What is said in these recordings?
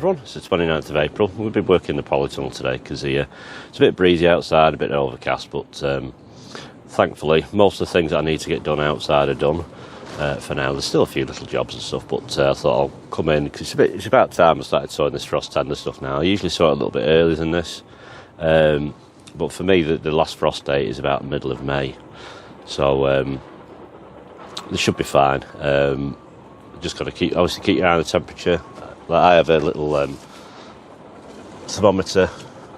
everyone, it's the 29th of April. We've been working the polytunnel today because it's a bit breezy outside, a bit overcast, but thankfully most of the things that I need to get done outside are done for now. There's still a few little jobs and stuff, but I thought I'll come in because it's about time I started sowing this frost tender stuff now. I usually sow it a little bit earlier than this, but for me the last frost date is about the middle of May, so this should be fine. Just got to keep your eye on the temperature. Like I have a little thermometer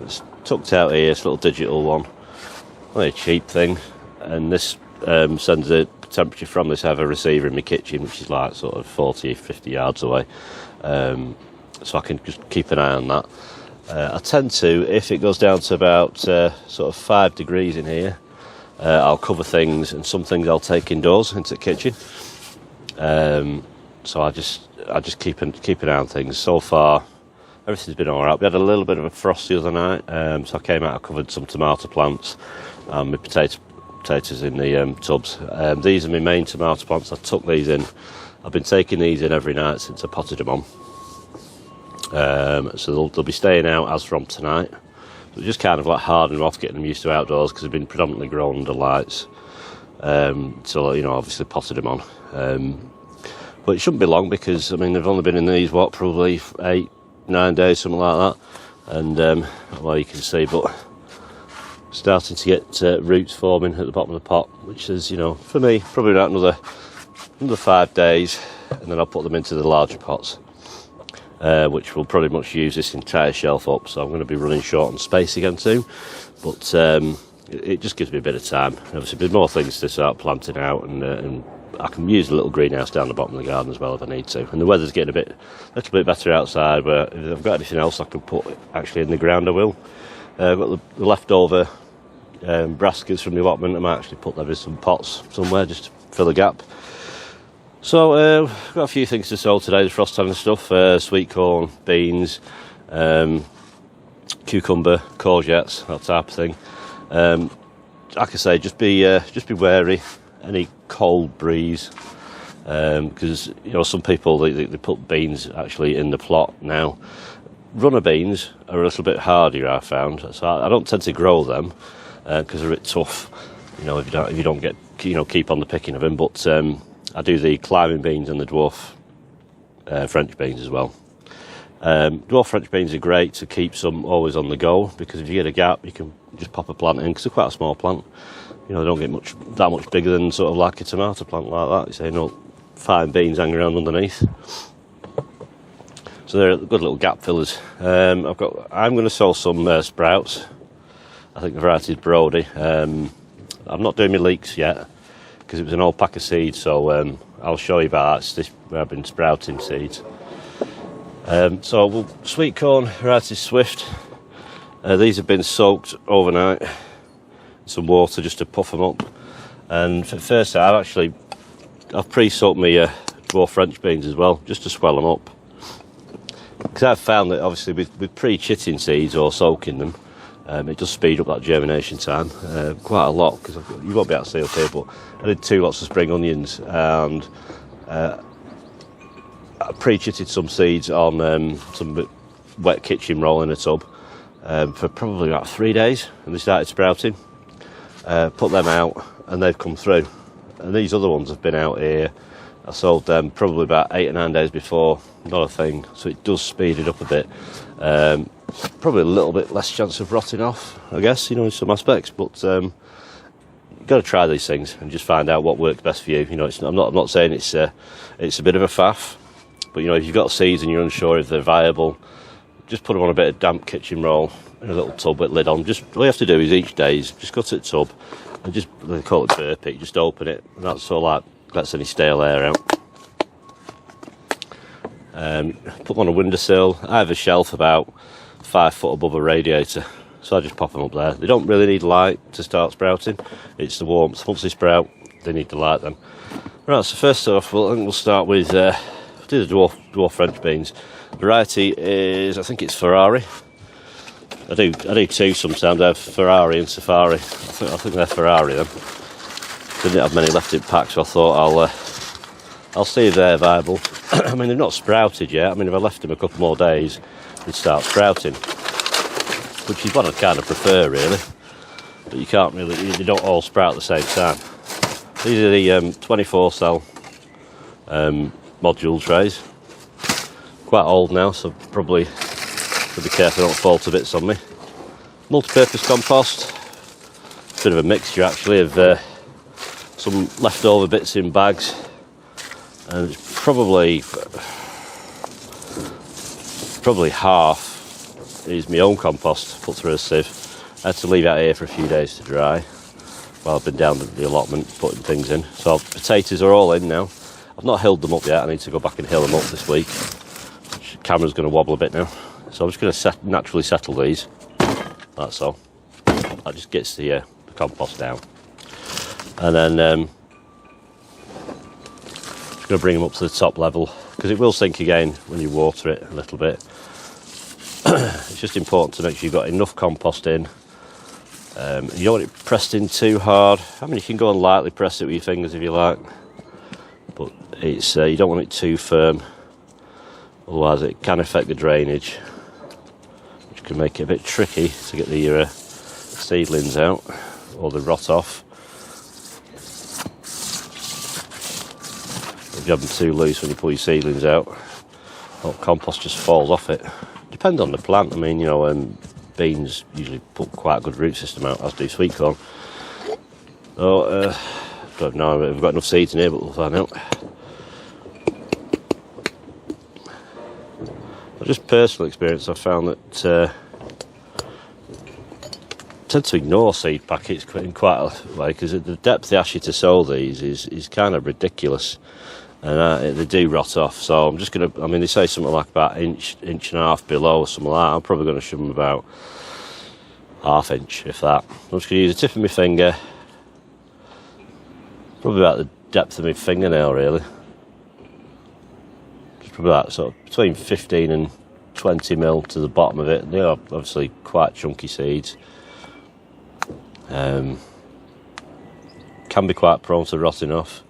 that's tucked out here. It's a little digital one, only a cheap thing, and this sends the temperature from this. I have a receiver in my kitchen which is like sort of 40-50 yards away, so I can just keep an eye on that. I tend to, if it goes down to about sort of 5 degrees in here, I'll cover things, and some things I'll take indoors into the kitchen. So I just keep an eye on things. So far, everything's been all right. We had a little bit of a frost the other night, so I came out, I covered some tomato plants and my potatoes in the tubs. These are my main tomato plants. I took these in. I've been taking these in every night since I potted them on. So they'll be staying out as from tonight. So just kind of like hardening them off, getting them used to outdoors because they've been predominantly grown under lights. So obviously potted them on. But it shouldn't be long because, I mean, they've only been in these, probably 8-9 days, something like that. And, well, you can see, but starting to get roots forming at the bottom of the pot, which is, for me, probably about another 5 days. And then I'll put them into the larger pots, which will pretty much use this entire shelf up. So I'm going to be running short on space again soon. But it just gives me a bit of time. Obviously, there's more things to start planting out, and I can use a little greenhouse down the bottom of the garden as well if I need to. And the weather's getting a little bit better outside, but if I've got anything else I can put actually in the ground, I will. I've got the leftover brassicas from the allotment. I might actually put them in some pots somewhere just to fill a gap. So I've got a few things to sow today, the frost tender stuff, sweet corn, beans, cucumber, courgettes, that type of thing. Like I say, just be wary any cold breeze, because some people they put beans actually in the plot now. Runner beans are a little bit hardier, I found, so I don't tend to grow them because they're a bit tough, if you don't get keep on the picking of them. But I do the climbing beans and the dwarf French beans as well. Dwarf French beans are great to keep some always on the go, because if you get a gap you can just pop a plant in, because they're quite a small plant. They don't get that much bigger than sort of like a tomato plant like that. You say, fine beans hanging around underneath. So they're good little gap fillers. I'm going to sow some sprouts. I think the variety is Brody. I'm not doing my leeks yet because it was an old pack of seeds. So I'll show you about that. It's this where I've been sprouting seeds. So sweet corn variety Swift. These have been soaked overnight. Some water just to puff them up, and for the first time I've pre-soaked my dwarf French beans as well, just to swell them up, because I've found that obviously with pre-chitting seeds or soaking them, it does speed up that germination time quite a lot, because you won't be able to see up here, but I did 2 lots of spring onions, and I pre-chitted some seeds on some wet kitchen roll in a tub for probably about 3 days, and they started sprouting. Put them out and they've come through, and these other ones have been out here. I sold them probably about 8 or 9 days before, not a thing, so it does speed it up a bit. Probably a little bit less chance of rotting off, I guess, in some aspects, but you've got to try these things and just find out what works best for you. I'm not saying it's a bit of a faff, but if you've got seeds and you're unsure if they're viable, just put them on a bit of damp kitchen roll in a little tub with lid on. Just all you have to do is each day just go to the tub and they call it burpee, just open it, and that's all that lets any stale air out. Put them on a windowsill. I have a shelf about 5 foot above a radiator, so I just pop them up there. They don't really need light to start sprouting, it's the warmth. Once they sprout, they need the light then. Right, so first off, I think we'll start with do the dwarf French beans. Variety is, I think it's Ferrari. I do 2 sometimes. I have Ferrari and Safari. I think they're Ferrari then. Didn't have many left in pack, so I thought I'll see if they're viable. I mean, they've not sprouted yet. I mean, if I left them a couple more days, they'd start sprouting, which is what I kind of prefer, really. But you can't really, they don't all sprout at the same time. These are the 24 cell module trays. Quite old now, so probably should be careful I don't fall to bits on me. Multi-purpose compost. Bit of a mixture actually of some leftover bits in bags, and it's probably half is my own compost put through a sieve. I had to leave it out here for a few days to dry while I've been down at the allotment putting things in. So potatoes are all in now. I've not hilled them up yet. I need to go back and hill them up this week. The camera's going to wobble a bit now, so I'm just going to naturally settle these. That's all. That just gets the compost down, and then just going to bring them up to the top level, because it will sink again when you water it a little bit. It's just important to make sure you've got enough compost in. You don't want it pressed in too hard. I mean, you can go and lightly press it with your fingers if you like, but it's you don't want it too firm, otherwise it can affect the drainage, which can make it a bit tricky to get the seedlings out or the rot off. If you have them too loose when you pull your seedlings out, compost just falls off it. Depends on the plant. I mean, you know, beans usually put quite a good root system out, as do sweetcorn. So, don't know if we've got enough seeds in here, but we'll find out. Just personal experience, I've found that I tend to ignore seed packets in quite a way, because the depth they ask you to sow these is kind of ridiculous, and they do rot off. So I'm just going to, I mean, they say something like about inch and a half below or something like that. I'm probably going to shove them about ½ inch, if that. I'm just going to use the tip of my finger, probably about the depth of my fingernail, really. Just probably about sort of between 15 and 20 mil to the bottom of it. They are obviously quite chunky seeds. Can be quite prone to rotting off.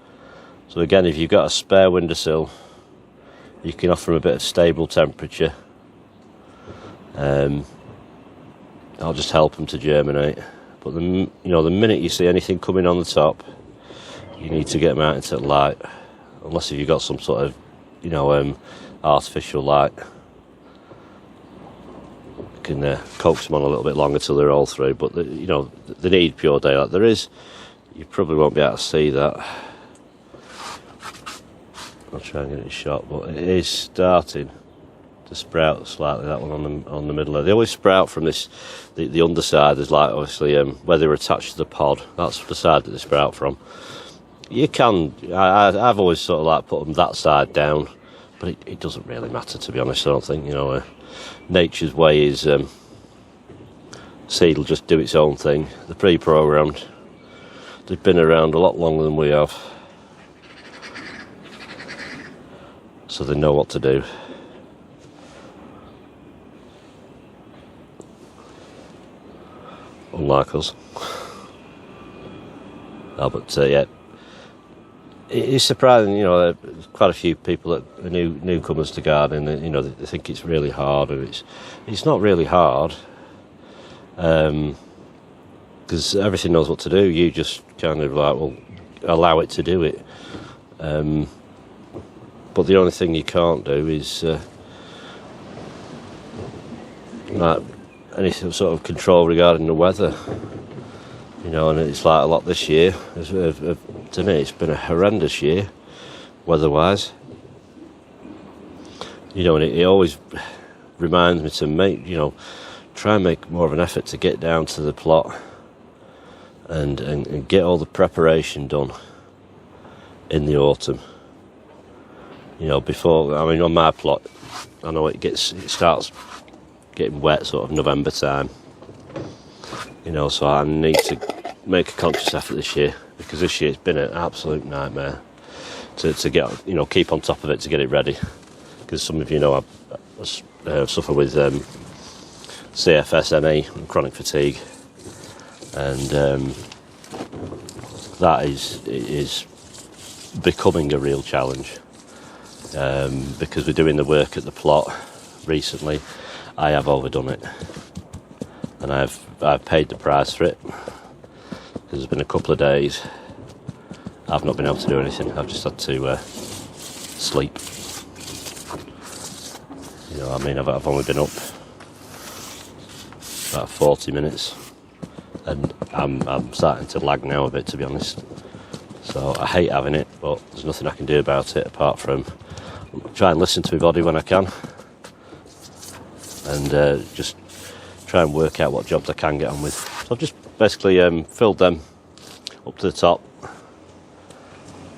So again, if you've got a spare windowsill, you can offer them a bit of stable temperature. I'll just help them to germinate. But the minute you see anything coming on the top, you need to get them out into the light, unless if you've got some sort of artificial light. You can coax them on a little bit longer till they're all through, but they need pure daylight. You probably won't be able to see that. I'll try and get it shot, but it is starting to sprout slightly, that one on the middle there. They always sprout from this, the underside is like obviously where they're attached to the pod. That's the side that they sprout from. You can, I've always sort of like put them that side down, but it doesn't really matter, to be honest. I don't think, nature's way is seed will just do its own thing. They're pre-programmed. They've been around a lot longer than we have, so they know what to do. Unlike us. No, but yeah, it's surprising. There's quite a few people that are newcomers to gardening. They think it's really hard, and it's not really hard, because everything knows what to do. You just kind of allow it to do it. But the only thing you can't do is any sort of control regarding the weather. And it's like a lot this year. To me, it's been a horrendous year, weather-wise. And it always reminds me to try and make more of an effort to get down to the plot and get all the preparation done in the autumn. Before, on my plot, I know it starts getting wet sort of November time. So I need to make a conscious effort this year, because this year it's been an absolute nightmare to get, keep on top of it to get it ready. Because some of you know I suffer with CFS-NE and chronic fatigue, and that is becoming a real challenge. because we're doing the work at the plot recently, I have overdone it, and I've paid the price for it, because there's been a couple of days I've not been able to do anything. I've just had to sleep. You know, I mean, I've only been up about 40 minutes, and I'm starting to lag now a bit, to be honest. So I hate having it, but there's nothing I can do about it apart from try and listen to my body when I can, and just try and work out what jobs I can get on with. So I've just basically filled them up to the top,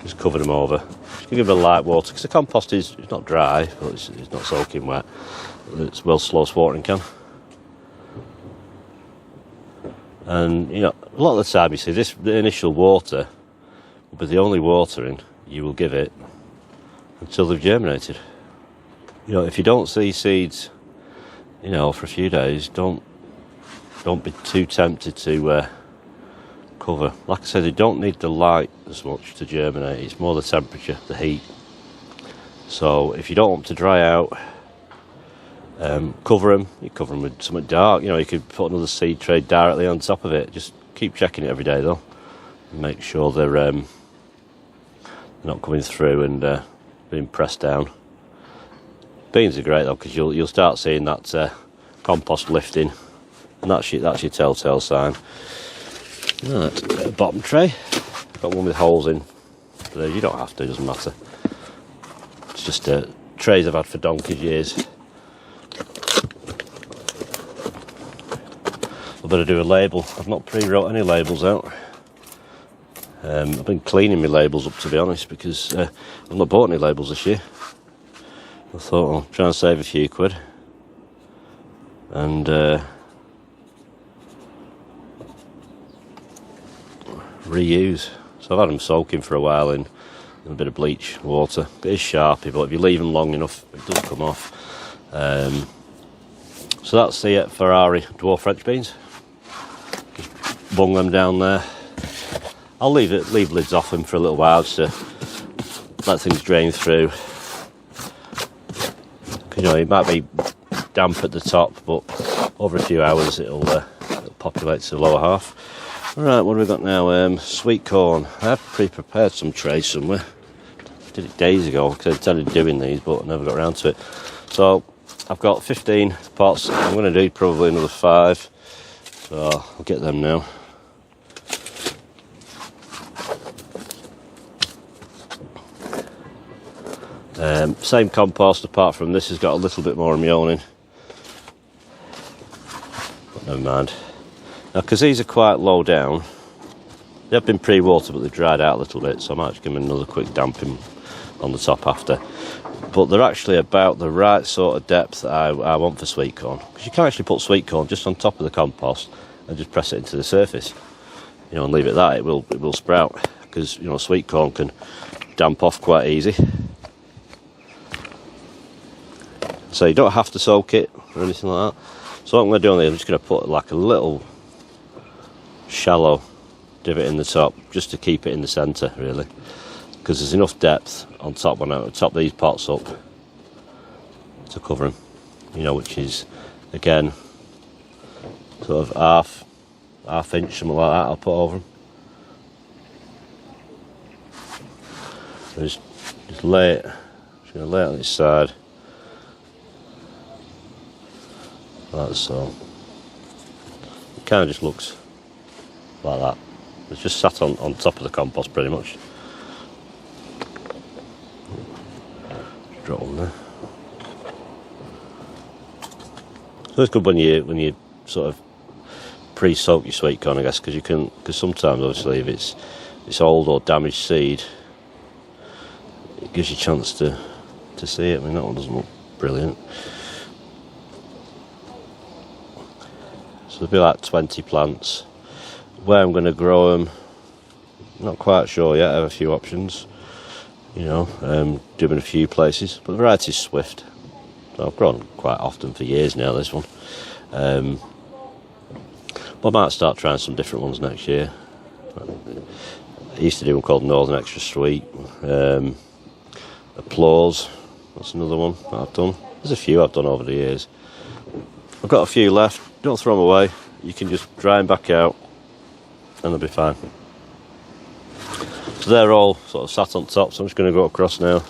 just covered them over. Just give it a light water, because the compost it's not dry, but it's not soaking wet. It's well slow watering can. And you know, a lot of the time you see the initial water will be the only watering you will give it until they've germinated. You know, if you don't see seeds, you know, for a few days, don't be too tempted to cover. Like I said, they don't need the light as much to germinate. It's more the temperature, the heat. So if you don't want them to dry out, cover them. You cover them with something dark. You know, you could put another seed tray directly on top of it. Just keep checking it every day though, and make sure they're not coming through and being pressed down. Beans are great though, because you'll start seeing that compost lifting, and that's your telltale sign. Right, a bottom tray. Got one with holes in. But you don't have to, it doesn't matter. It's just trays I've had for donkey's years. I better do a label. I've not pre-wrote any labels out. I've been cleaning my labels up, to be honest, because I've not bought any labels this year. I thought I'll try and save a few quid and reuse. So I've had them soaking for a while in a bit of bleach water. It is sharpy, but if you leave them long enough, it does come off. So that's the Ferrari dwarf French beans. Just bung them down there. I'll leave lids off them for a little while just to let things drain through. You know, it might be damp at the top, but over a few hours it'll populate to the lower half. Right, what have we got now? Sweet corn. I have pre-prepared some trays somewhere. I did it days ago because I intended doing these, but I never got around to it. So I've got 15 pots. I'm going to do probably another 5. So I'll get them now. Same compost, apart from this has got a little bit more ammonia in. But never mind. Now, because these are quite low down, they have been pre-watered, but they've dried out a little bit, so I might just give them another quick damping on the top after. But they're actually about the right sort of depth that I want for sweet corn. Because you can actually put sweet corn just on top of the compost and just press it into the surface, you know, and leave it that. It will sprout, because you know sweet corn can damp off quite easy. So you don't have to soak it or anything like that. So what I'm going to do on there, I'm just going to put like a little shallow divot in the top, just to keep it in the centre, really, because there's enough depth on top when I top these pots up to cover them, you know, which is again sort of half inch, something like that. I'll put over them. So just lay it. Just going to lay it on this side. Like so. It kind of just looks like that. It's just sat on top of the compost pretty much. Just drop one there. So it's good when you sort of pre-soak your sweet corn, I guess, because sometimes obviously if it's old or damaged seed, it gives you a chance to see it. I mean, that one doesn't look brilliant. So there'll be like 20 plants. Where I'm going to grow them, not quite sure yet. I have a few options, you know, doing a few places, but the variety is Swift. So I've grown quite often for years now, this one. But I might start trying some different ones next year. I used to do one called Northern Extra Sweet, and Applause, that's another one that I've done. There's a few I've done over the years. I've got a few left, don't throw them away. You can just dry them back out and they'll be fine. So they're all sort of sat on top, so I'm just going to go across now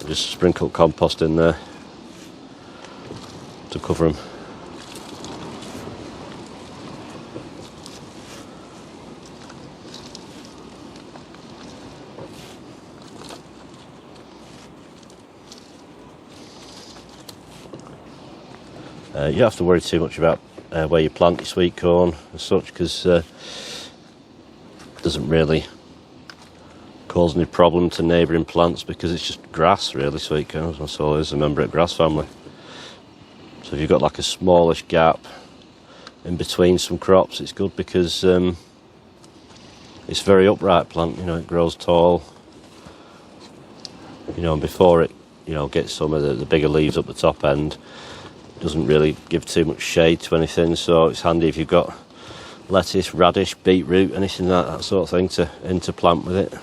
and just sprinkle compost in there to cover them. You don't have to worry too much about where you plant your sweet corn as such, because it doesn't really cause any problem to neighbouring plants, because it's just grass really. Sweet corn, as my soil is a member of grass family. So if you've got like a smallish gap in between some crops, it's good, because it's a very upright plant, you know, it grows tall, you know, and before it, you know, gets some of the bigger leaves up the top end, doesn't really give too much shade to anything. So it's handy if you've got lettuce, radish, beetroot, anything like that sort of thing to interplant with it.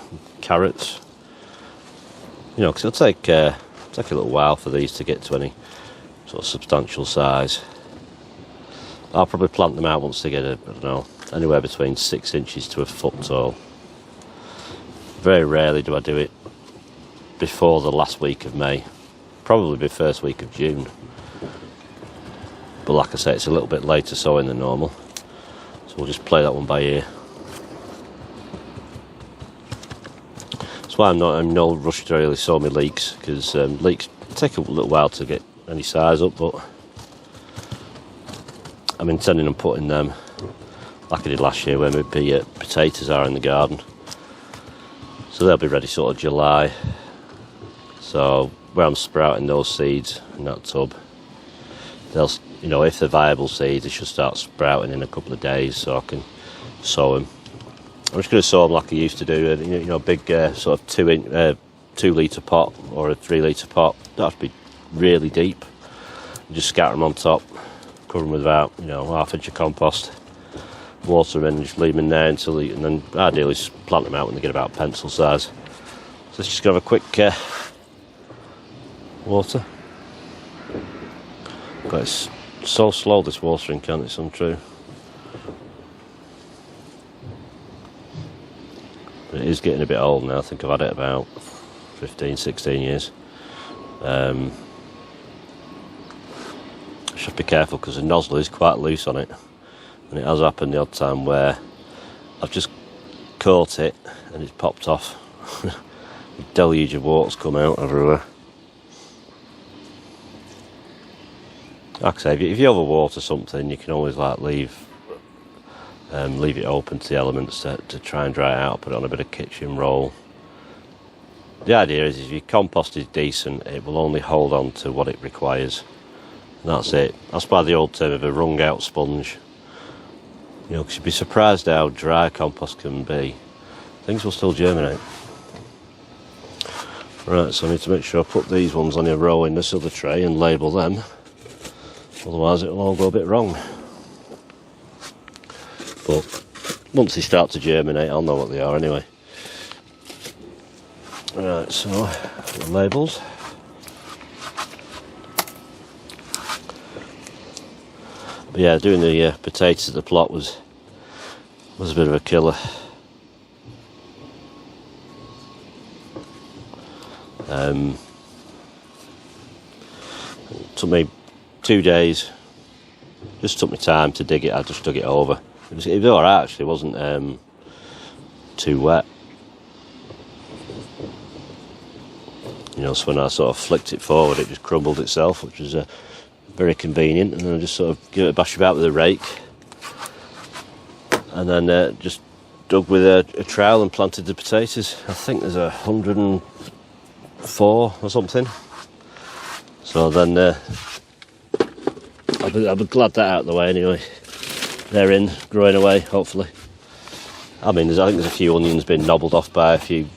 Carrots, you know, because it'll take a little while for these to get to any sort of substantial size. I'll probably plant them out once they get I don't know, anywhere between 6 inches to a foot tall. Very rarely do I do it before the last week of May, probably the first week of June. But like I say, it's a little bit later sowing than normal, so we'll just play that one by ear. That's why I'm in no rush to really sow my leeks, because leeks take a little while to get any size up, but I'm intending on putting them, like I did last year, where my potatoes are in the garden. So they'll be ready sort of July. So where I'm sprouting those seeds in that tub, they'll, you know, if they're viable seeds, they should start sprouting in a couple of days, so I can sow them. I'm just going to sow them like I used to do, you know, big sort of 2 litre pot or a 3 litre pot. Don't have to be really deep. Just scatter them on top, cover them with about, you know, ½ inch of compost, water them in, and just leave them in there until and then ideally just plant them out when they get about pencil size. So let's just have a quick water. God, it's so slow, this watering can, it's untrue. But it is getting a bit old now. I think I've had it about 15, 16 years. I should be careful because the nozzle is quite loose on it, and it has happened the odd time where I've just caught it and it's popped off. A deluge of water's come out everywhere. Like I say, if you overwater something, you can always like leave it open to the elements to try and dry it out. Put it on a bit of kitchen roll. The idea is if your compost is decent, it will only hold on to what it requires. And that's it. That's by the old term of a wrung out sponge. You know, because you'd be surprised how dry compost can be. Things will still germinate. Right, so I need to make sure I put these ones on a row in this other tray and label them. Otherwise it'll all go a bit wrong. But once they start to germinate, I'll know what they are anyway. Right, so the labels. But yeah, doing the potatoes at the plot was a bit of a killer. It took me 2 days. Just took me time to dig it. I just dug it over. It was alright actually. It wasn't too wet. You know, so when I sort of flicked it forward, it just crumbled itself, which was very convenient. And then I just sort of give it a bash about with a rake, and then just dug with a trowel and planted the potatoes. I think there's 104 or something. So then I'll be glad that out of the way anyway. They're in, growing away, hopefully. I mean, I think there's a few onions been nobbled off by a few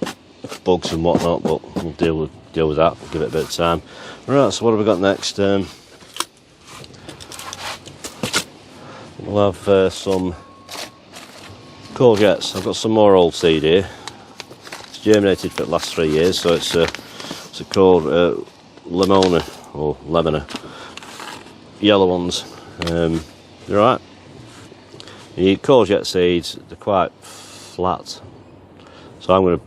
bugs and whatnot, but we'll deal with that. We'll give it a bit of time. Right, so what have we got next? We'll have some courgettes. I've got some more old seed here. It's germinated for the last 3 years, so it's what's it called? Lemona or lemona. Yellow ones. They're alright. You courgette seeds, they're quite flat. So I'm going to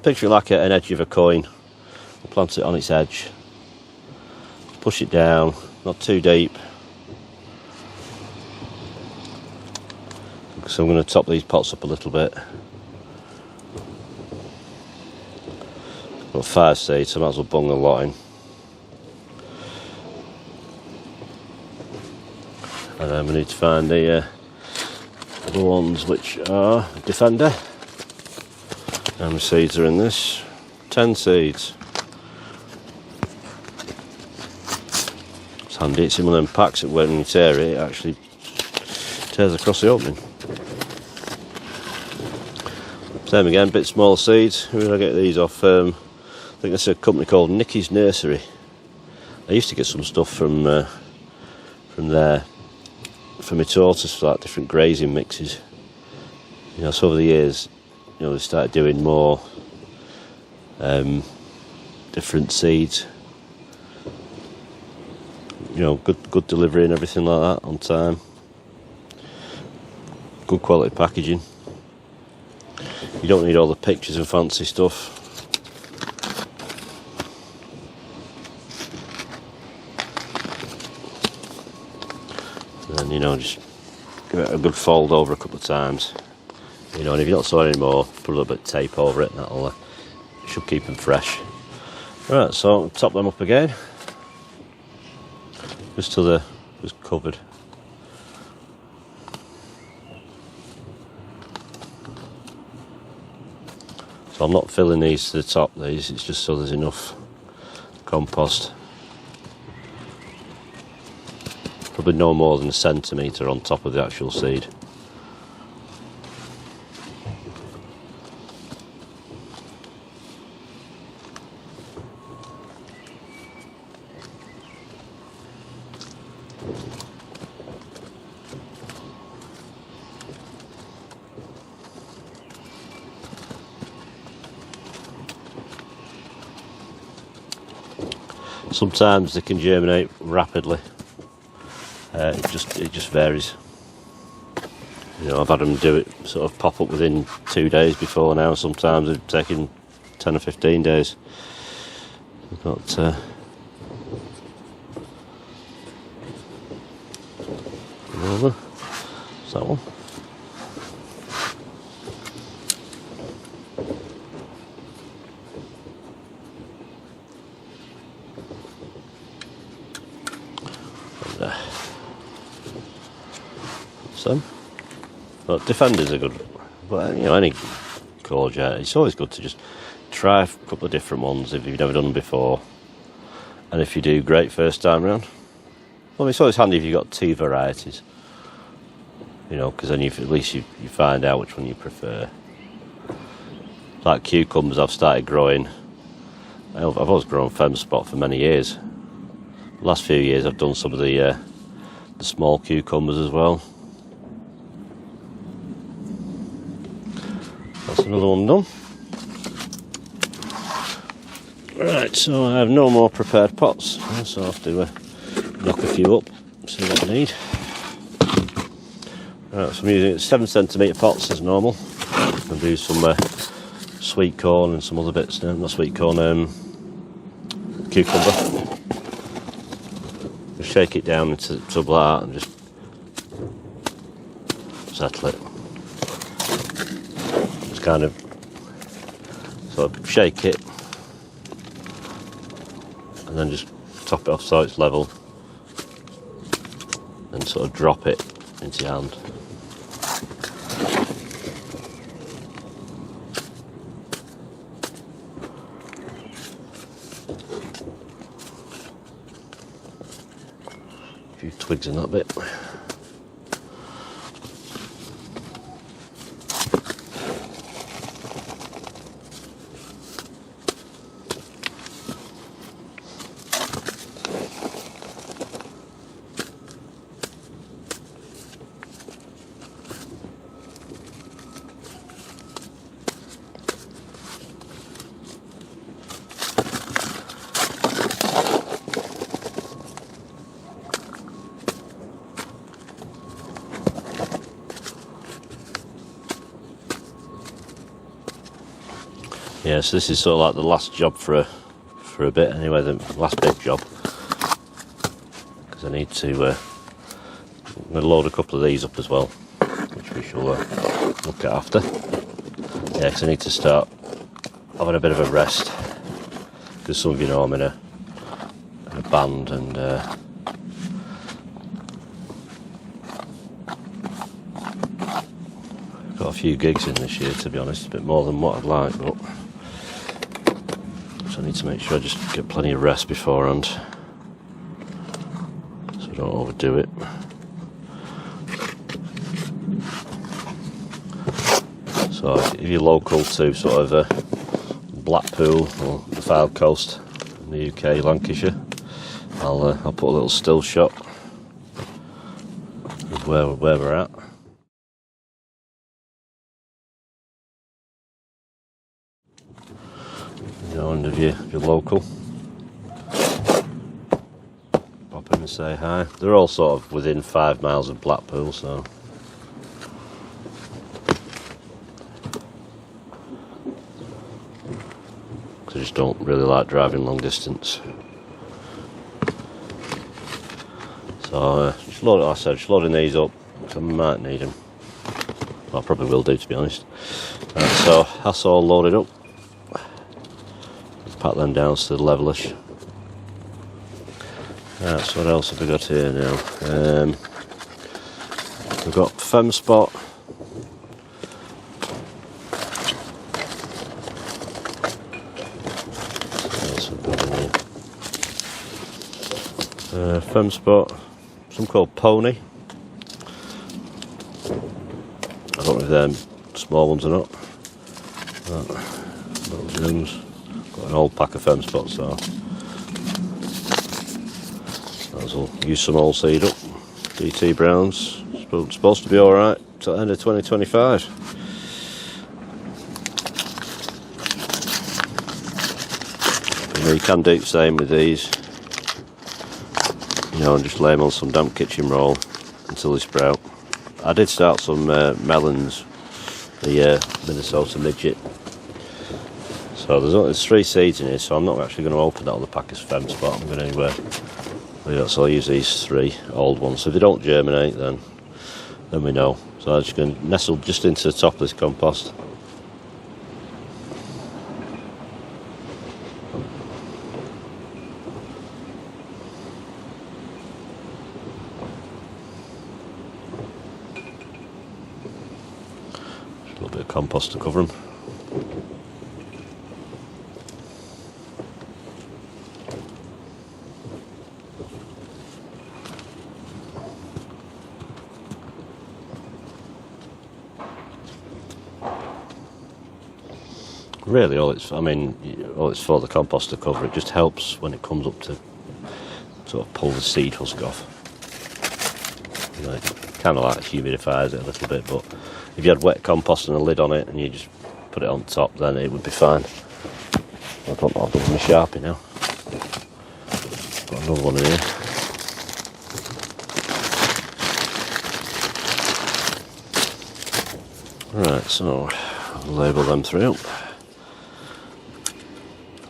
picture it like an edge of a coin. I'll plant it on its edge. Push it down, not too deep. So I'm going to top these pots up a little bit. Got 5 seeds, so I might as well bung a lot in. And then we need to find the ones which are Defender. How many seeds are in this? 10 seeds. It's handy, it's in one of them packs that when you tear it, it actually tears across the opening. Same again, bit smaller seeds. Where did I get these off? I think that's a company called Nicky's Nursery. I used to get some stuff from there for my tortoise, for like different grazing mixes. You know, so over the years, you know, they started doing more different seeds. You know, good delivery and everything like that on time. Good quality packaging. You don't need all the pictures and fancy stuff. And then, you know, just give it a good fold over a couple of times. You know, and if you're not sewing anymore, put a little bit of tape over it, and that'll should keep them fresh. Right, so I'll top them up again. Just till they're just covered. So I'm not filling these to the top, it's just so there's enough compost. Probably no more than 1 centimetre on top of the actual seed. Sometimes they can germinate rapidly. It just varies. You know, I've had them do it sort of pop up within 2 days before now. Sometimes it's taken 10 or 15 days. We've got another. What's that one? Some. But Defenders are good. But you know, any courgette, it's always good to just try a couple of different ones if you've never done them before. And if you do, great first time round. Well, it's always handy if you've got 2 varieties. You know, because then at least you find out which one you prefer. Like cucumbers, I've started growing. I've always grown Fem Spot for many years. The last few years I've done some of the small cucumbers as well. That's another one done. Right, so I have no more prepared pots, so I have to knock a few up, see what I need. Right, so I'm using 7 centimetre pots as normal. I'll do some sweet corn and some other bits, not sweet corn, cucumber. Just shake it down into the tub like that and just settle it. Just kind of sort of shake it and then just top it off so it's level and sort of drop it into your hand. A few twigs in that bit. Yeah, so this is sort of like the last job for a bit anyway, the last big job, because I need to I'm going to load a couple of these up as well, which we shall look at after. Yeah, because I need to start having a bit of a rest, because some of you know I'm in a band, and got a few gigs in this year, to be honest, a bit more than what I'd like, but so I need to make sure I just get plenty of rest beforehand, so I don't overdo it. So if you're local to sort of Blackpool or the Fylde Coast in the UK, Lancashire, I'll put a little still shot of where we're at. You know, and if you're local, pop in and say hi. They're all sort of within 5 miles of Blackpool, so. I just don't really like driving long distance. So just loading these up, because I might need them. Well, I probably will do, to be honest. Right, so that's all loaded up. Pat them down to the levelish. Right, so what else have we got here now? We've got Fem Spot. Fem Spot, some called Pony. I don't know if they're small ones or not. Little gems. Got an old pack of Fem Spots, so I'll use some old seed up. DT Browns, supposed to be alright till the end of 2025. You can do the same with these. You know, and just lay them on some damp kitchen roll until they sprout. I did start some melons, the Minnesota Midget. So there's 3 seeds in here, so I'm not actually going to open that other pack of Fem Spot. I'm going to, so I'll use these 3 old ones. So if they don't germinate, then we know. So I'm just going to nestle just into the top of this compost. A little bit of compost to cover them. Really, all it's for the compost to cover. It just helps when it comes up to sort of pull the seed husk off. You know, it kind of like humidifies it a little bit, but if you had wet compost and a lid on it and you just put it on top, then it would be fine. I don't know, I've done my Sharpie now. Got another one in here. Right, so I'll label them 3 up.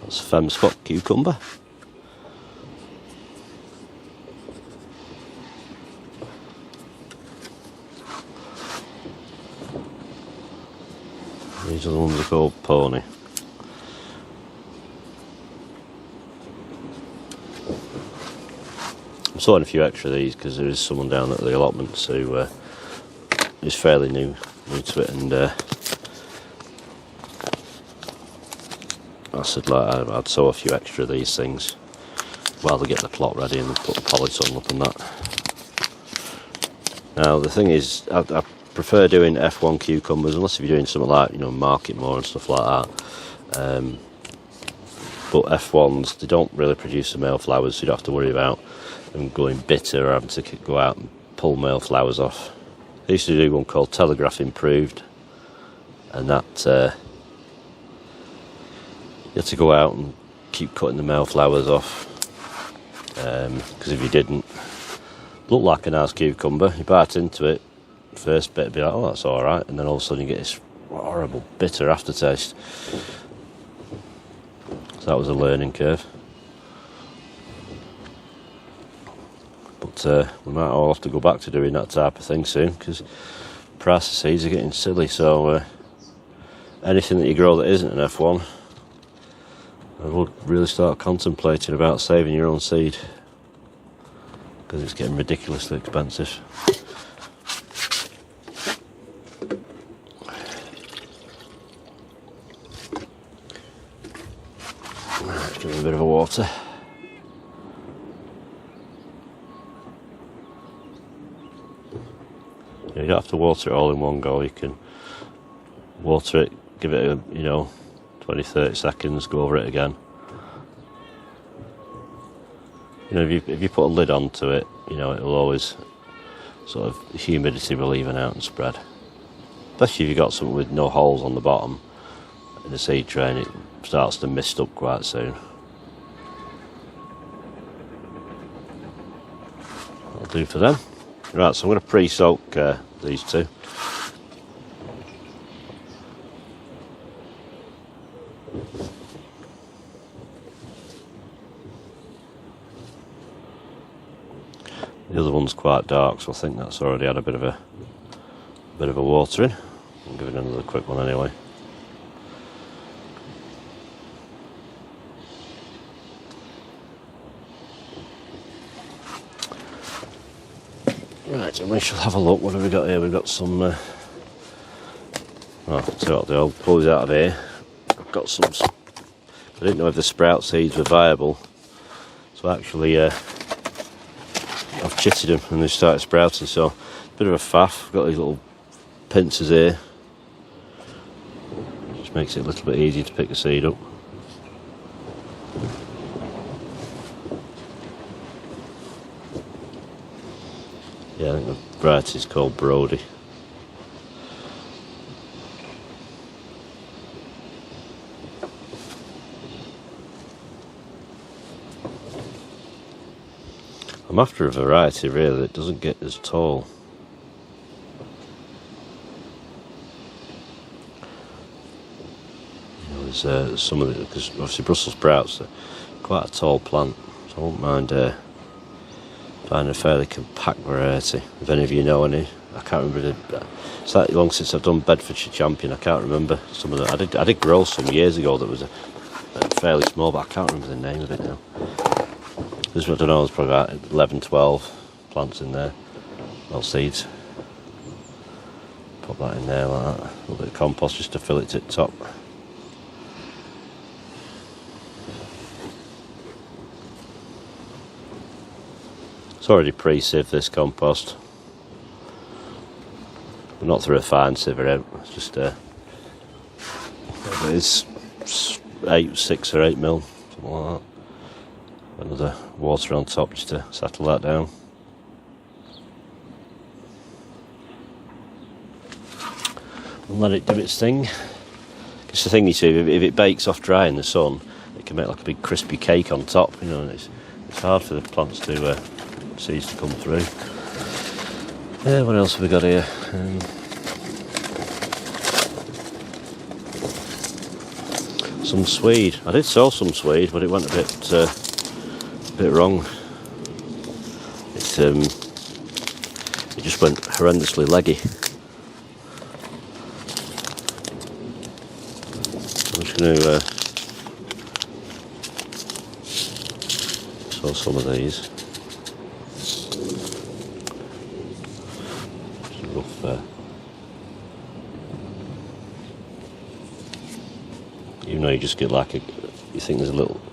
That's Fem Spot cucumber. These are the ones that are called Pony. I'm sorting a few extra of these because there is someone down at the allotment who is fairly new to it, and I said like I'd sow a few extra of these things while they get the plot ready and put polytunnel up and that. Now the thing is, I prefer doing F1 cucumbers unless if you're doing something like, you know, market more and stuff like that. But F1s, they don't really produce the male flowers, so you don't have to worry about them going bitter or having to go out and pull male flowers off. I used to do one called Telegraph Improved, and that you had to go out and keep cutting the male flowers off, because if you didn't, look like a nice cucumber, you bite into it, first bit be like, oh, that's alright, and then all of a sudden you get this horrible bitter aftertaste. So that was a learning curve. But we might all have to go back to doing that type of thing soon, because price of seeds are getting silly. So anything that you grow that isn't an F1, I would really start contemplating about saving your own seed, because it's getting ridiculously expensive. Let's give it a bit of a water. You don't have to water it all in one go. You can water it, give it a 20-30 seconds, go over it again. If you put a lid onto it, it'll always sort of, the humidity will even out and spread. Especially if you've got something with no holes on the bottom in the seed tray, and it starts to mist up quite soon. That'll do for them. Right, so I'm going to pre-soak these two. The other one's quite dark, so I think that's already had a bit of a watering. I'll give it another quick one anyway. Right, and we shall have a look. What have we got here? We've got some. So what, I'll pull these out of here. I've got some. I didn't know if the sprout seeds were viable, so actually I've chitted them and they started sprouting. So a bit of a faff. I've got these little pincers here. Just makes it a little bit easier to pick the seed up. Yeah, I think the variety is called Brody. I'm after a variety really that doesn't get as tall. There's some of it, because obviously Brussels sprouts are quite a tall plant, so I won't mind finding a fairly compact variety. If any of you know any, I can't remember. It's that long since I've done Bedfordshire Champion. I can't remember some of them. I did grow some years ago that was a fairly small, but I can't remember the name of it now. I don't know. There's probably about 11, 12 plants in there, well, seeds. Put that in there like that. A little bit of compost just to fill it to the top. It's already pre-sieved, this compost, but not through a fine siever out. It's just it's 6 or 8 mil, something like that. Another water on top just to settle that down. And let it do its thing. It's the thing, you see, if it bakes off dry in the sun, it can make like a big crispy cake on top, and it's hard for the plants to seeds to come through. What else have we got here? Some swede. I did sow some swede, but it went a bit wrong. It just went horrendously leggy. I'm just going to sow some of these. Even though you just get like you think there's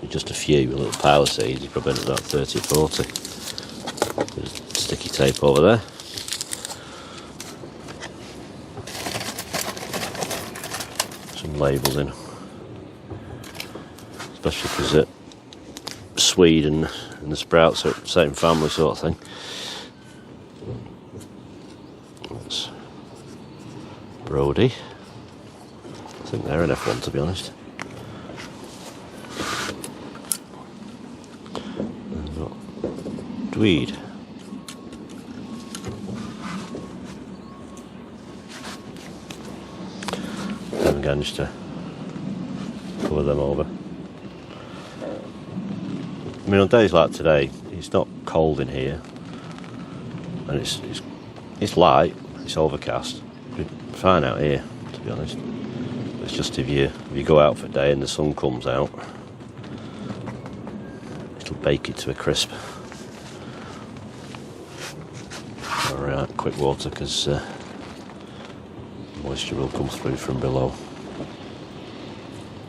just a little power seeds, you probably end up about 30 or 40. There's sticky tape over there. Some labels in, especially because swede and the sprouts are the same family sort of thing. That's Brody. I think they're an F1 to be honest. Tweed. And again, just to cover them over. I mean, on days like today, it's not cold in here, and it's light. It's overcast. It's fine out here, to be honest. It's just if you go out for a day and the sun comes out, it'll bake it to a crisp. Alright, quick water because moisture will come through from below.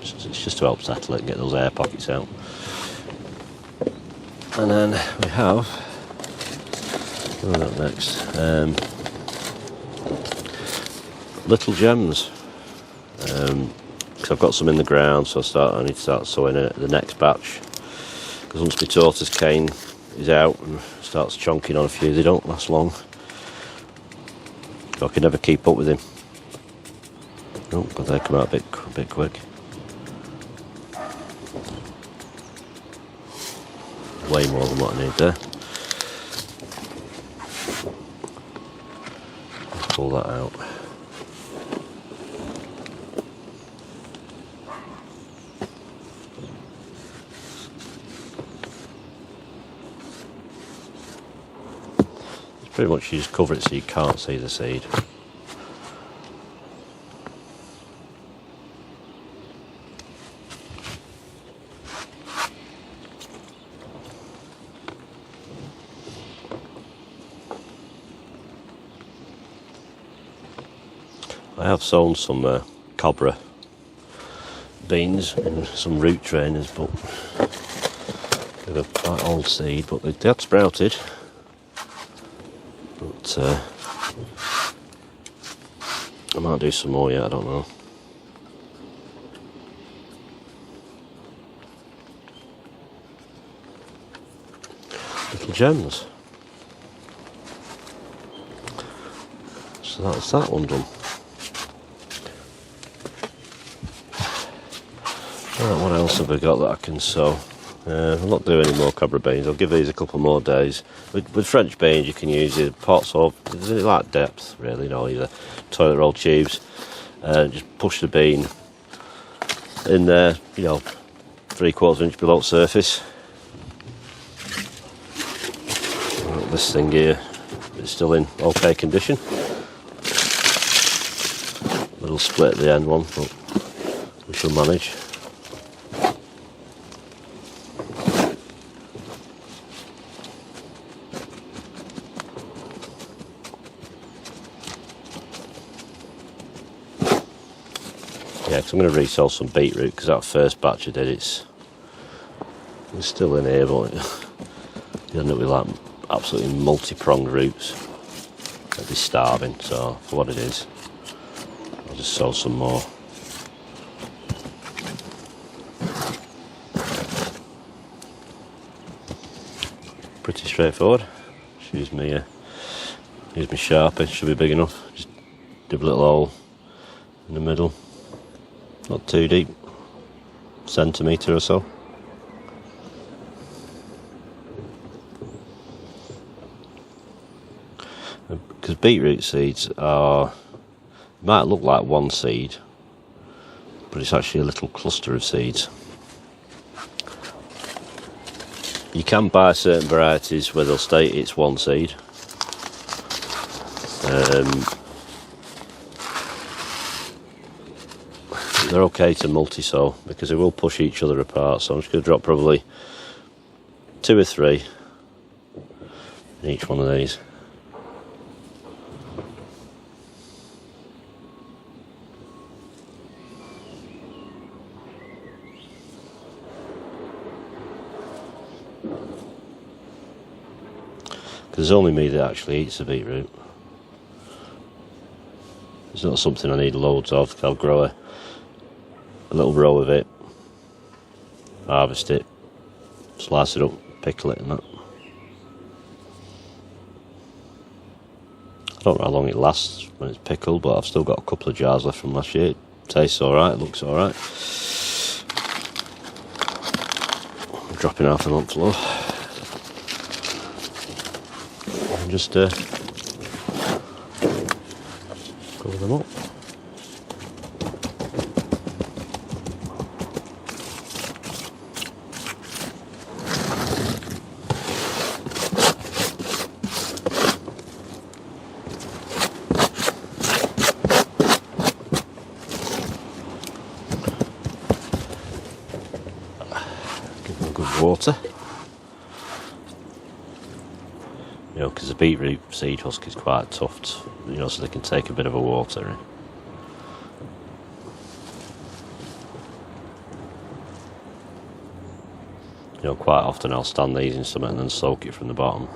It's just to help settle it and get those air pockets out. And then we have, what have we got next? Little gems. Because I've got some in the ground, so I need to start sowing it the next batch. Because once my tortoise cane is out and starts chonking on a few, they don't last long. I can never keep up with him. Oh, but they come out a bit quick. Way more than what I need there. Pull that out. Pretty much you just cover it so you can't see the seed. I have sown some cobra beans and some root trainers, but they're quite old seed, but they had sprouted. But I might do some more yet, I don't know. Little gems. So that's that one done. Right, what else have we got that I can sow? I'll not do any more cobra beans. I'll give these a couple more days. With French beans, you can use either pots or they like depth, really. You know, either toilet roll tubes. Just push the bean in there, you know, 3/4 inch below surface. Right, this thing here is still in okay condition. Little split at the end one, but we shall manage. Yeah, because I'm going to resow some beetroot because that first batch I did, it's still in here, but you end up with like absolutely multi-pronged roots. They'd be starving, so for what it is, I'll just sow some more. Pretty straightforward. Just use my Sharpie, should be big enough. Just dip a little hole in the middle. Not too deep, centimetre or so. Because beetroot seeds might look like one seed, but it's actually a little cluster of seeds. You can buy certain varieties where they'll state it's one seed. They're okay to multi-sow because they will push each other apart, so I'm just going to drop probably 2 or 3 in each one of these. Because it's only me that actually eats the beetroot. It's not something I need loads of. I'll grow a little row of it, harvest it, slice it up, pickle it and that. I don't know how long it lasts when it's pickled, but I've still got a couple of jars left from last year. It tastes alright, looks alright. I'm dropping half a month low. And just cover them up. good water. You know, because the beetroot seed husk is quite tough, you know, so they can take a bit of a water in. You know, quite often I'll stand these in something and then soak it from the bottom.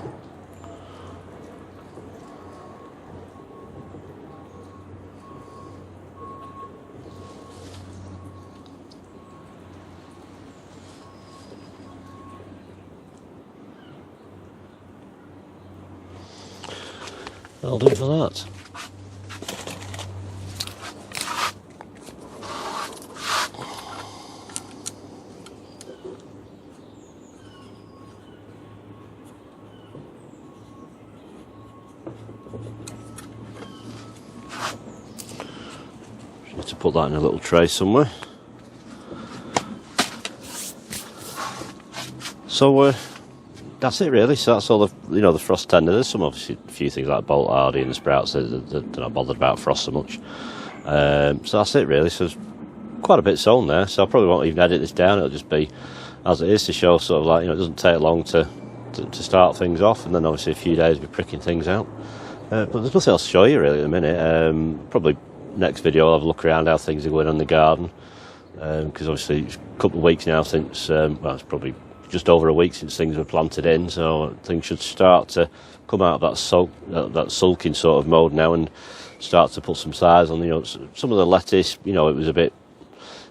That'll do it for that. Just need to put that in a little tray somewhere. So that's it really. So that's all the, you know, the frost tender. There's some obviously a few things like bolt hardy and the sprouts that they're not bothered about frost so much. So that's it really. So there's quite a bit sown there. So I probably won't even edit this down. It'll just be as it is to show sort of like, you know, it doesn't take long to start things off, and then obviously a few days we'll be pricking things out. But there's nothing else to show you really at the minute. Probably next video I'll have a look around how things are going on in the garden, because obviously it's a couple of weeks now since, well, it's probably just over a week since things were planted in, so things should start to come out of that sulking sort of mode now and start to put some size on. You know, some of the lettuce, you know, it was a bit,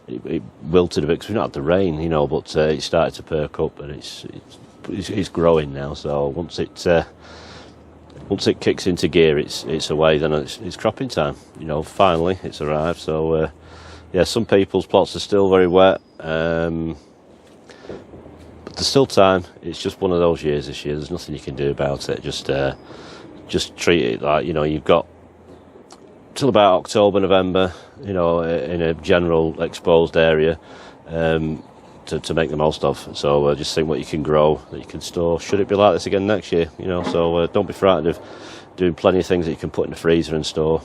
it wilted a bit because we not had the rain, you know, but it started to perk up and it's growing now. So once it kicks into gear, it's away. Then it's cropping time. You know, finally it's arrived. So yeah, some people's plots are still very wet. There's still time. It's just one of those years this year. There's nothing you can do about it. Just treat it like, you know, you've got till about October, November, you know, in a general exposed area to make the most of. So just think what you can grow, that you can store. Should it be like this again next year? You know, so don't be frightened of doing plenty of things that you can put in the freezer and store,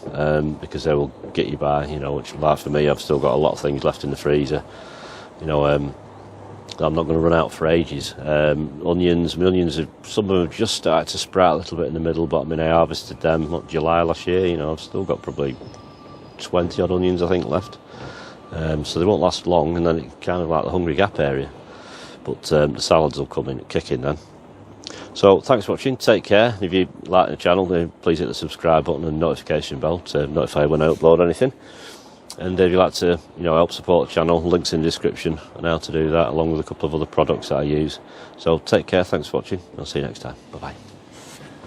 because they will get you by. You know, which, like for me, I've still got a lot of things left in the freezer. You know, I'm not going to run out for ages. Onions, my onions, some of them have just started to sprout a little bit in the middle, but I mean, I harvested them July last year. You know, I've still got probably 20 odd onions, I think, left. So they won't last long, and then it's kind of like the hungry gap area. But the salads will come in, kick in then. So thanks for watching, take care. If you like the channel, then please hit the subscribe button and notification bell to notify when I upload anything. And if you'd like to, you know, help support the channel, links in the description on how to do that, along with a couple of other products that I use. So take care, thanks for watching, I'll see you next time, bye bye.